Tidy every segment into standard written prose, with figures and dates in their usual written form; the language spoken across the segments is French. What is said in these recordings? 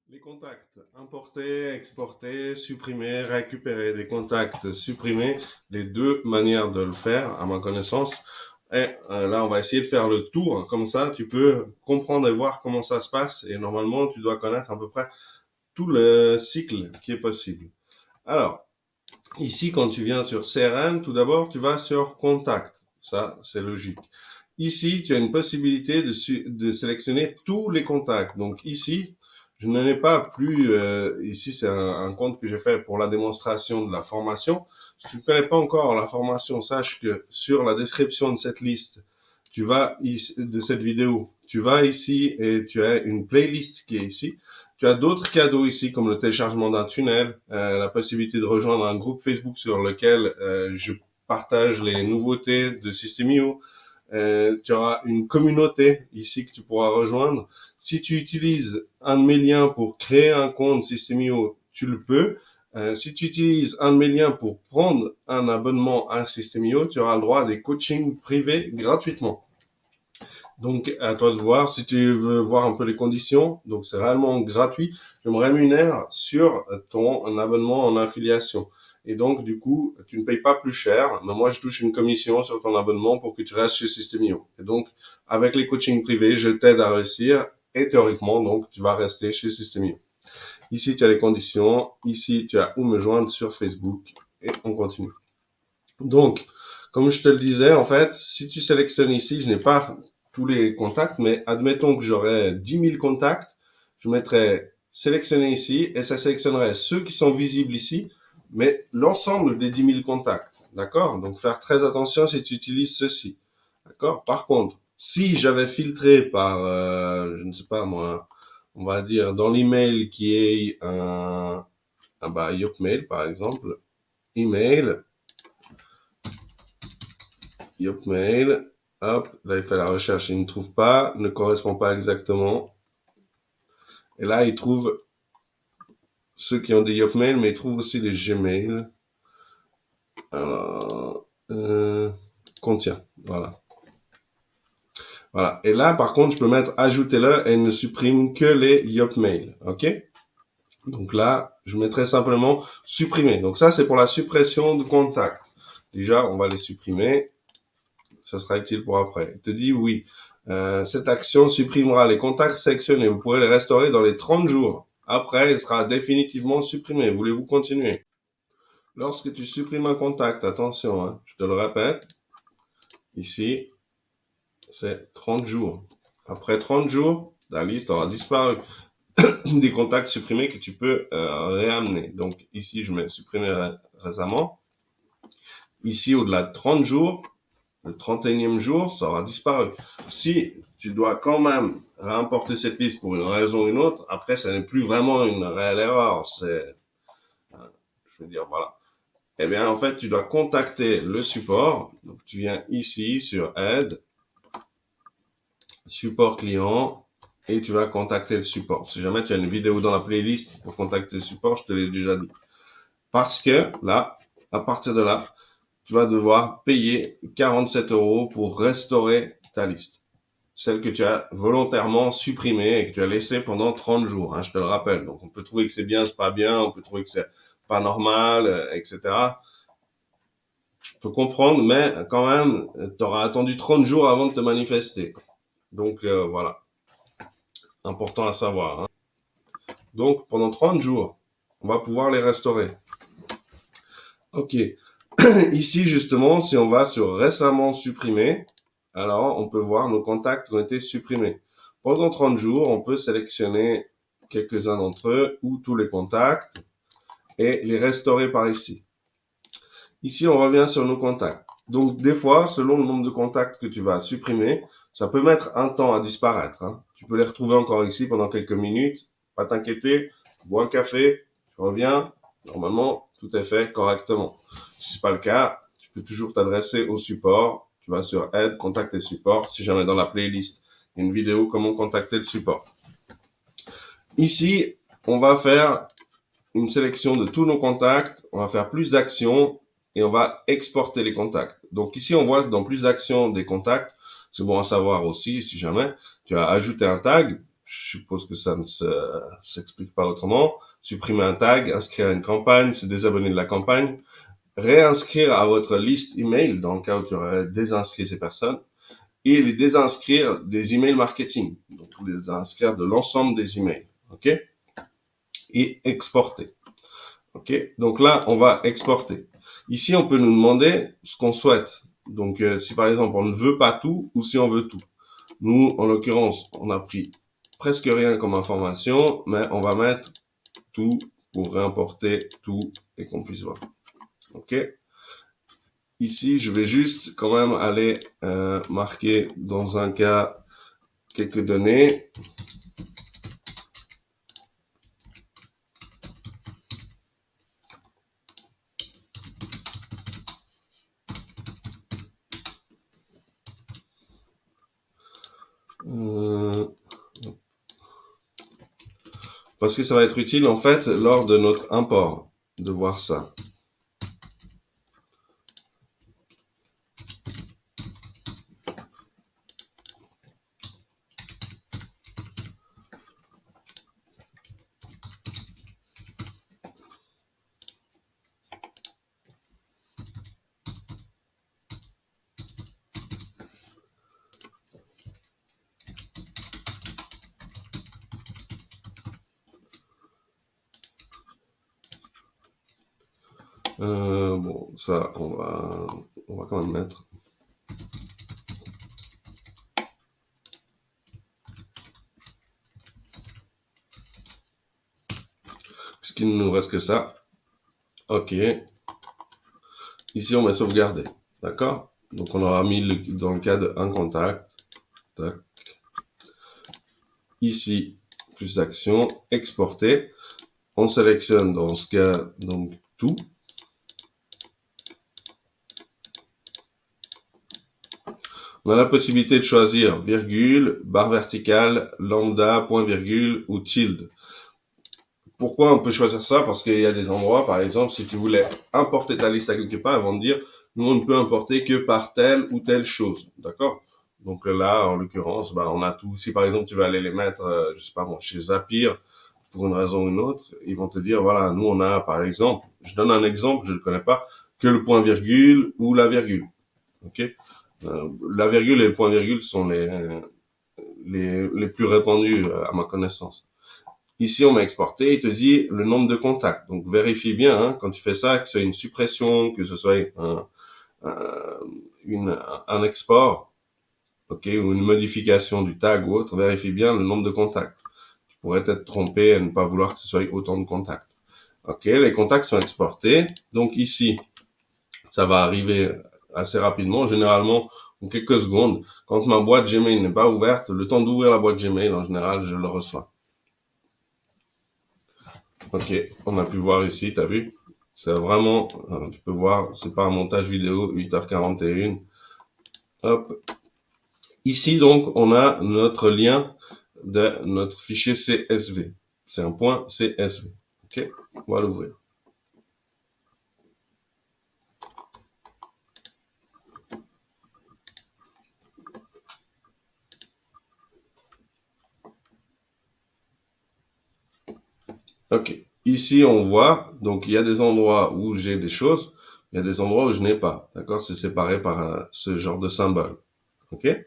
Les contacts, importer, exporter, supprimer, récupérer des contacts, supprimer, les deux manières de le faire, à ma connaissance. Et là, on va essayer de faire le tour. Comme ça, tu peux comprendre et voir comment ça se passe. Et normalement, tu dois connaître à peu près tout le cycle qui est possible. Alors, ici, quand tu viens sur CRM, tout d'abord, tu vas sur Contact. Ça, c'est logique. Ici, tu as une possibilité de sélectionner tous les contacts. Donc ici, je n'en ai pas plus. Ici, c'est un compte que j'ai fait pour la démonstration de la formation. Si tu ne connais pas encore la formation, sache que sur la description de cette liste, tu vas ici, de cette vidéo, tu vas ici et tu as une playlist qui est ici. Tu as d'autres cadeaux ici, comme le téléchargement d'un tunnel, la possibilité de rejoindre un groupe Facebook sur lequel je partage les nouveautés de System.io. Tu auras une communauté ici que tu pourras rejoindre. Si tu utilises un de mes liens pour créer un compte System.io, tu le peux. Si tu utilises un de mes liens pour prendre un abonnement à System.io, tu auras le droit à des coachings privés gratuitement. Donc, à toi de voir si tu veux voir un peu les conditions. Donc, c'est réellement gratuit. Je me rémunère sur ton abonnement en affiliation. Et donc, du coup, tu ne payes pas plus cher, mais moi, je touche une commission sur ton abonnement pour que tu restes chez System.io. Et donc, avec les coachings privés, je t'aide à réussir. Et théoriquement, donc, tu vas rester chez System.io. Ici, tu as les conditions. Ici, tu as où me joindre sur Facebook. Et on continue. Donc, comme je te le disais, en fait, si tu sélectionnes ici, je n'ai pas tous les contacts, mais admettons que j'aurais 10 000 contacts, je mettrais sélectionner ici et ça sélectionnerait ceux qui sont visibles ici, mais l'ensemble des 10 000 contacts. D'accord? Donc, faire très attention si tu utilises ceci. D'accord? Par contre, si j'avais filtré par, je ne sais pas moi, on va dire dans l'email qui est Yopmail par exemple, email, Yopmail, hop, là il fait la recherche, il ne trouve pas, ne correspond pas exactement. Et là il trouve ceux qui ont des Yopmail, mais il trouve aussi des Gmail. Alors, contient, voilà. Voilà. Et là, par contre, je peux mettre ajoutez-le et ne supprime que les Yopmail. OK? Donc là, je mettrai simplement supprimer. Donc ça, c'est pour la suppression de contacts. Déjà, on va les supprimer. Ça sera utile pour après. Il te dit oui. Cette action supprimera les contacts sélectionnés. Vous pourrez les restaurer dans les 30 jours. Après, il sera définitivement supprimé. Voulez-vous continuer? Lorsque tu supprimes un contact, attention, hein, je te le répète, ici, c'est 30 jours. Après 30 jours, la liste aura disparu des contacts supprimés que tu peux réamener. Donc ici, je mets supprimer récemment. Ici, au-delà de 30 jours, le 31e jour, ça aura disparu. Si tu dois quand même réimporter cette liste pour une raison ou une autre, après, ça n'est plus vraiment une réelle erreur. C'est, je veux dire, voilà. Eh bien, en fait, tu dois contacter le support. Donc, tu viens ici sur Aide, Support client, et tu vas contacter le support. Si jamais tu as une vidéo dans la playlist pour contacter le support, je te l'ai déjà dit. Parce que là, à partir de là, tu vas devoir payer 47 € pour restaurer ta liste. Celle que tu as volontairement supprimée et que tu as laissée pendant 30 jours, hein, je te le rappelle. Donc, on peut trouver que c'est bien, c'est pas bien, on peut trouver que c'est pas normal, etc. Je peux comprendre, mais quand même, tu auras attendu 30 jours avant de te manifester. Donc, voilà. Important à savoir. Hein. Donc, pendant 30 jours, on va pouvoir les restaurer. Ok. Ici, justement, si on va sur récemment supprimé, alors on peut voir nos contacts qui ont été supprimés. Pendant 30 jours, on peut sélectionner quelques-uns d'entre eux ou tous les contacts et les restaurer par ici. Ici, on revient sur nos contacts. Donc, des fois, selon le nombre de contacts que tu vas supprimer, ça peut mettre un temps à disparaître. Hein. Tu peux les retrouver encore ici pendant quelques minutes. Pas t'inquiéter, bois un café, tu reviens. Normalement, tout est fait correctement. Si c'est pas le cas, tu peux toujours t'adresser au support. Tu vas sur Aide, Contact et Support. Si jamais dans la playlist, il y a une vidéo comment contacter le support. Ici, on va faire une sélection de tous nos contacts. On va faire plus d'actions et on va exporter les contacts. Donc ici, on voit que dans plus d'actions des contacts, c'est bon à savoir aussi, si jamais tu as ajouté un tag, Je suppose que ça ne s'explique pas autrement. Supprimer un tag, inscrire à une campagne, se désabonner de la campagne, réinscrire à votre liste email dans le cas où tu aurais désinscrit ces personnes, et les désinscrire des emails marketing, donc les désinscrire de l'ensemble des emails, ok? Et exporter, ok? Donc là, on va exporter. Ici, on peut nous demander ce qu'on souhaite. Donc, si par exemple, on ne veut pas tout ou si on veut tout. Nous, en l'occurrence, on a pris presque rien comme information, mais on va mettre tout pour réimporter tout et qu'on puisse voir. Ok? Ici, je vais juste quand même aller marquer dans un cas quelques données. Parce que ça va être utile en fait lors de notre import de voir ça. Bon, ça, on va quand même mettre. Puisqu'il ne nous reste que ça. Ok. Ici, on va sauvegarder. D'accord? Donc, on aura mis dans le cas de un contact. Tac. Ici, plus d'action, exporter. On sélectionne dans ce cas, donc, tout. On a la possibilité de choisir virgule, barre verticale, lambda, point virgule ou tilde. Pourquoi on peut choisir ça? Parce qu'il y a des endroits, par exemple, si tu voulais importer ta liste à quelque part, ils vont te dire, nous, on ne peut importer que par telle ou telle chose. D'accord? Donc là, en l'occurrence, on a tout. Si par exemple, tu veux aller les mettre, je sais pas moi, chez Zapier, pour une raison ou une autre, ils vont te dire, voilà, nous, on a, par exemple, je donne un exemple, je ne le connais pas, que le point virgule ou la virgule. Ok? La virgule et le point virgule sont les plus répandus à ma connaissance. Ici, on m'a exporté, il te dit le nombre de contacts. Donc, vérifie bien, hein, quand tu fais ça, que ce soit une suppression, que ce soit un export, ok, ou une modification du tag ou autre, vérifie bien le nombre de contacts. Tu pourrais être trompé à ne pas vouloir que ce soit autant de contacts. Ok, les contacts sont exportés. Donc ici, ça va arriver assez rapidement, généralement en quelques secondes. Quand ma boîte Gmail n'est pas ouverte, le temps d'ouvrir la boîte Gmail, en général, je le reçois. Ok, on a pu voir ici, t'as vu? C'est vraiment, tu peux voir, c'est pas un montage vidéo, 8h41. Hop. Ici, donc, on a notre lien de notre fichier CSV. C'est un point CSV. Ok, on va l'ouvrir. Ok, ici, on voit, donc, il y a des endroits où j'ai des choses, il y a des endroits où je n'ai pas. D'accord, c'est séparé par ce genre de symbole. Ok? Et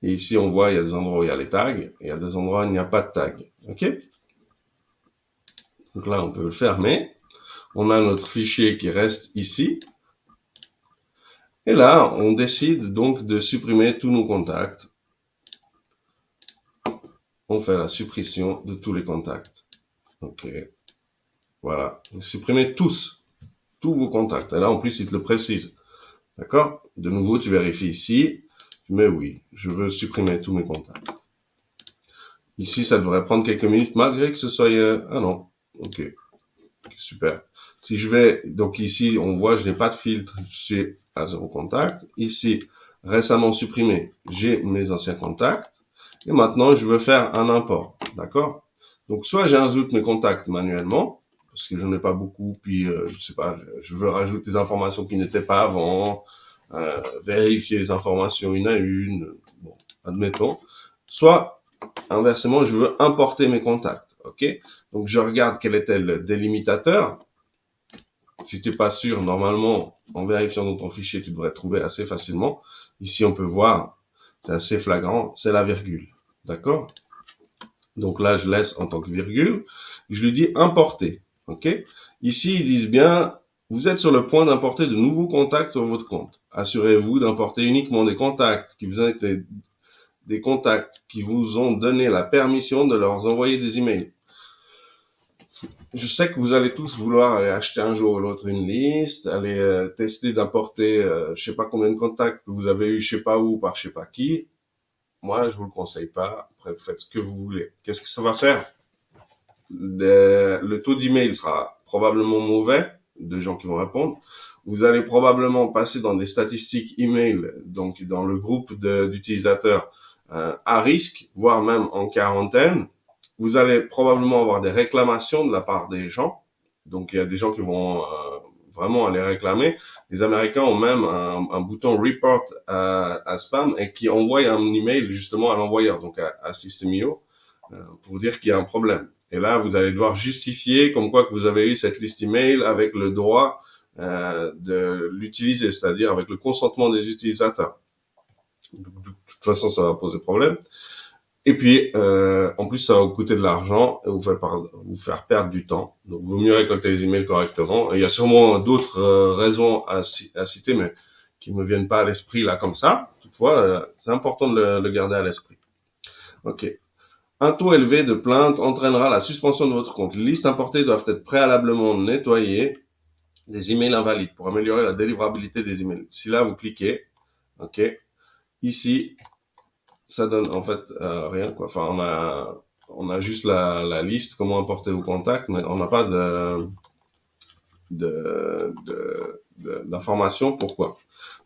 ici, on voit, il y a des endroits où il y a les tags, et il y a des endroits où il n'y a pas de tag. Ok? Donc là, on peut le fermer. On a notre fichier qui reste ici. Et là, on décide donc de supprimer tous nos contacts. On fait la suppression de tous les contacts. Ok. Voilà. Supprimez tous vos contacts. Et là, en plus, il te le précise. D'accord? De nouveau, tu vérifies ici. Tu mets oui. Je veux supprimer tous mes contacts. Ici, ça devrait prendre quelques minutes malgré que ce soit... Ah non. Ok. Super. Si je vais... Donc ici, on voit, je n'ai pas de filtre. Je suis à 0 contact. Ici, récemment supprimé, j'ai mes anciens contacts. Et maintenant, je veux faire un import. D'accord? Donc, soit j'ajoute mes contacts manuellement, parce que je n'en ai pas beaucoup, puis je sais pas, je veux rajouter des informations qui n'étaient pas avant, vérifier les informations une à une, bon, admettons. Soit inversement, je veux importer mes contacts. Ok? Donc, je regarde quel était le délimitateur. Si tu n'es pas sûr, normalement, en vérifiant dans ton fichier, tu devrais trouver assez facilement. Ici, on peut voir, c'est assez flagrant, c'est la virgule. D'accord? Donc là, je laisse en tant que virgule. Je lui dis importer. Ok? Ici, ils disent bien, vous êtes sur le point d'importer de nouveaux contacts sur votre compte. Assurez-vous d'importer uniquement des contacts qui vous ont été des contacts qui vous ont donné la permission de leur envoyer des emails. Je sais que vous allez tous vouloir aller acheter un jour ou l'autre une liste, aller tester d'importer je sais pas combien de contacts que vous avez eu je sais pas où par je sais pas qui. Moi, je vous le conseille pas. Après, vous faites ce que vous voulez. Qu'est-ce que ça va faire? Le taux d'email sera probablement mauvais de gens qui vont répondre. Vous allez probablement passer dans des statistiques email, donc dans le groupe d'utilisateurs à risque, voire même en quarantaine. Vous allez probablement avoir des réclamations de la part des gens. Donc, il y a des gens qui vont vraiment aller réclamer. Les Américains ont même un bouton report à spam et qui envoie un email justement à l'envoyeur, donc à System.io, pour dire qu'il y a un problème. Et là, vous allez devoir justifier comme quoi que vous avez eu cette liste email avec le droit de l'utiliser, c'est-à-dire avec le consentement des utilisateurs. De toute façon, ça va poser problème. Et puis, en plus, ça va vous coûter de l'argent et vous faire perdre du temps. Donc, il vaut mieux récolter les emails correctement. Et il y a sûrement d'autres raisons à citer, mais qui me viennent pas à l'esprit là comme ça. Toutefois, c'est important de le garder à l'esprit. Ok. Un taux élevé de plaintes entraînera la suspension de votre compte. Les listes importées doivent être préalablement nettoyées des emails invalides pour améliorer la délivrabilité des emails. Si là, vous cliquez, ok, ici, ça donne en fait rien, quoi. Enfin, on a juste la liste, comment importer vos contacts, mais on n'a pas d'informations. Pourquoi?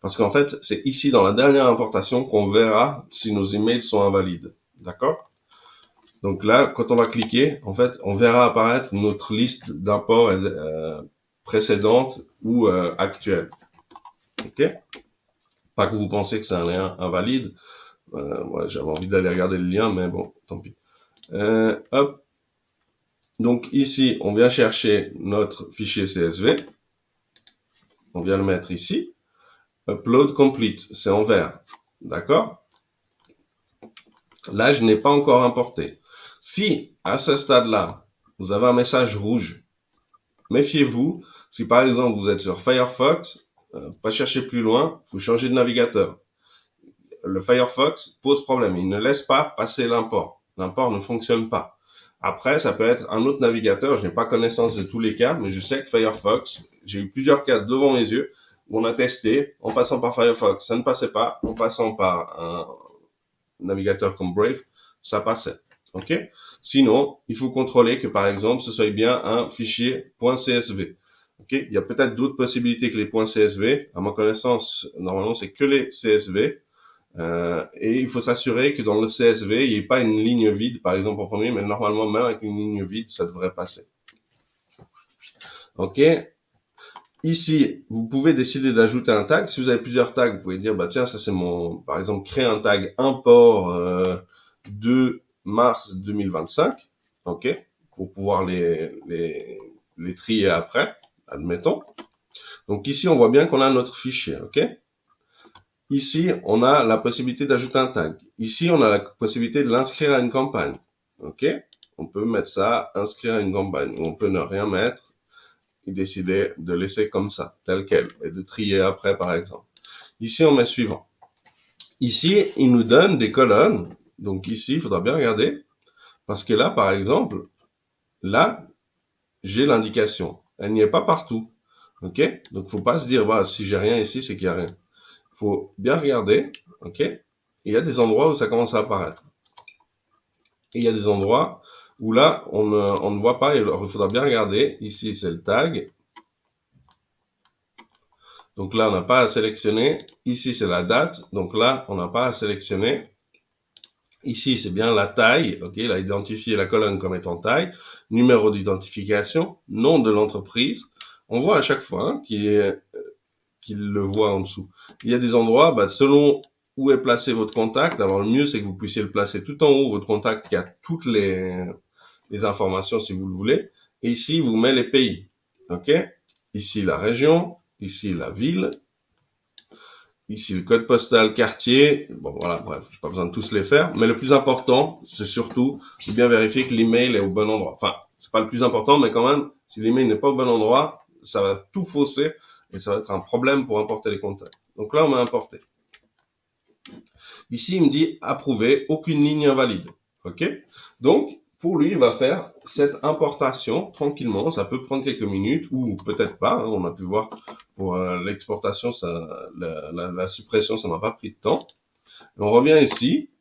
Parce qu'en fait, c'est ici dans la dernière importation qu'on verra si nos emails sont invalides. D'accord? Donc là, quand on va cliquer, en fait, on verra apparaître notre liste d'imports précédente ou actuelle. Ok? Pas que vous pensez que c'est un lien invalide. Ouais, j'avais envie d'aller regarder le lien, mais bon, tant pis. Hop. Donc ici, on vient chercher notre fichier CSV. On vient le mettre ici. Upload complete, c'est en vert. D'accord? Là, je n'ai pas encore importé. Si, à ce stade-là, vous avez un message rouge, méfiez-vous. Si par exemple, vous êtes sur Firefox, pas chercher plus loin, il faut changer de navigateur. Le Firefox pose problème. Il ne laisse pas passer l'import. L'import ne fonctionne pas. Après, ça peut être un autre navigateur. Je n'ai pas connaissance de tous les cas, mais je sais que Firefox, j'ai eu plusieurs cas devant mes yeux où on a testé en passant par Firefox, ça ne passait pas. En passant par un navigateur comme Brave, ça passait. Ok? Sinon, il faut contrôler que par exemple, ce soit bien un fichier .csv. Ok? Il y a peut-être d'autres possibilités que les .csv. À ma connaissance, normalement, c'est que les CSV. Et il faut s'assurer que dans le CSV, il n'y ait pas une ligne vide, par exemple en premier, mais normalement, même avec une ligne vide, ça devrait passer. Ok. Ici, vous pouvez décider d'ajouter un tag. Si vous avez plusieurs tags, vous pouvez dire, bah tiens, ça c'est mon, par exemple, créer un tag import 2 mars 2025, ok, pour pouvoir les trier après, admettons. Donc ici, on voit bien qu'on a notre fichier, ok. Ici, on a la possibilité d'ajouter un tag. Ici, on a la possibilité de l'inscrire à une campagne, ok. On peut mettre ça, inscrire à une campagne, ou on peut ne rien mettre et décider de laisser comme ça, tel quel, et de trier après, par exemple. Ici, on met suivant. Ici, il nous donne des colonnes. Donc ici, il faudra bien regarder. Parce que là, par exemple, là, j'ai l'indication. Elle n'y est pas partout. Ok? Donc, faut pas se dire, bah, si j'ai rien ici, c'est qu'il y a rien. Faut bien regarder. Ok? Il y a des endroits où ça commence à apparaître. Et il y a des endroits où là, on ne voit pas. Alors, il faudra bien regarder. Ici, c'est le tag. Donc là, on n'a pas à sélectionner. Ici, c'est la date. Donc là, on n'a pas à sélectionner. Ici, c'est bien la taille. Ok, il a identifié la colonne comme étant taille. Numéro d'identification, nom de l'entreprise. On voit à chaque fois qu'il le voit en dessous. Il y a des endroits, selon où est placé votre contact. Alors le mieux, c'est que vous puissiez le placer tout en haut, votre contact qui a toutes les informations si vous le voulez. Et ici, vous mettez les pays. OK? Ici, la région. Ici, la ville. Ici, le code postal, quartier. Bon, voilà, bref, j'ai pas besoin de tous les faire. Mais le plus important, c'est surtout de bien vérifier que l'email est au bon endroit. Enfin, c'est pas le plus important, mais quand même, si l'email n'est pas au bon endroit, ça va tout fausser et ça va être un problème pour importer les contacts. Donc là, on m'a importé. Ici, il me dit approuvé, aucune ligne invalide. OK? Donc, pour lui, il va faire cette importation tranquillement. Ça peut prendre quelques minutes ou peut-être pas. Hein, on a pu voir pour l'exportation, la suppression, ça n'a pas pris de temps. Et on revient ici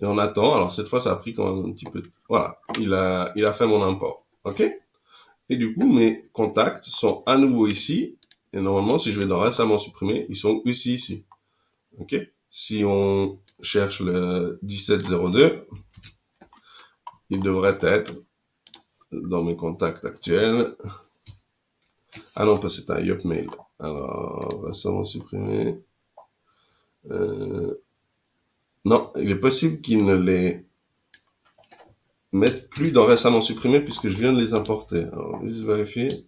et on attend. Alors cette fois, ça a pris quand même un petit peu. Voilà, il a fait mon import. OK? Et du coup, mes contacts sont à nouveau ici. Et normalement, si je vais dans récemment supprimé, ils sont aussi ici. OK? Si on cherche le 1702, il devrait être dans mes contacts actuels. Ah non, parce que c'est un Yopmail. Alors, récemment supprimé. Non, il est possible qu'il ne les mette plus dans récemment supprimé puisque je viens de les importer. Alors, juste vérifier.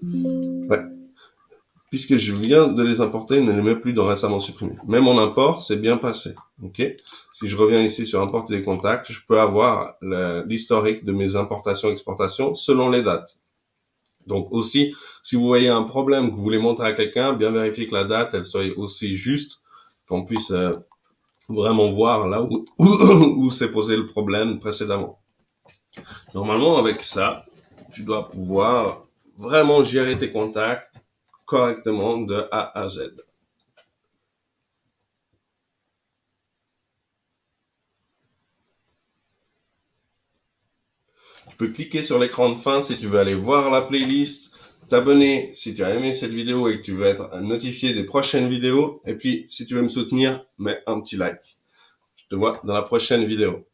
Ouais. Puisque je viens de les importer, il ne les met plus dans récemment supprimé. Mais mon import, c'est bien passé. OK? Si je reviens ici sur importer les contacts, je peux avoir l'historique de mes importations-exportations selon les dates. Donc aussi, si vous voyez un problème que vous voulez montrer à quelqu'un, bien vérifier que la date, elle soit aussi juste, qu'on puisse vraiment voir là où s'est posé le problème précédemment. Normalement, avec ça, tu dois pouvoir vraiment gérer tes contacts correctement de A à Z. Tu peux cliquer sur l'écran de fin si tu veux aller voir la playlist, t'abonner si tu as aimé cette vidéo et que tu veux être notifié des prochaines vidéos. Et puis, si tu veux me soutenir, mets un petit like. Je te vois dans la prochaine vidéo.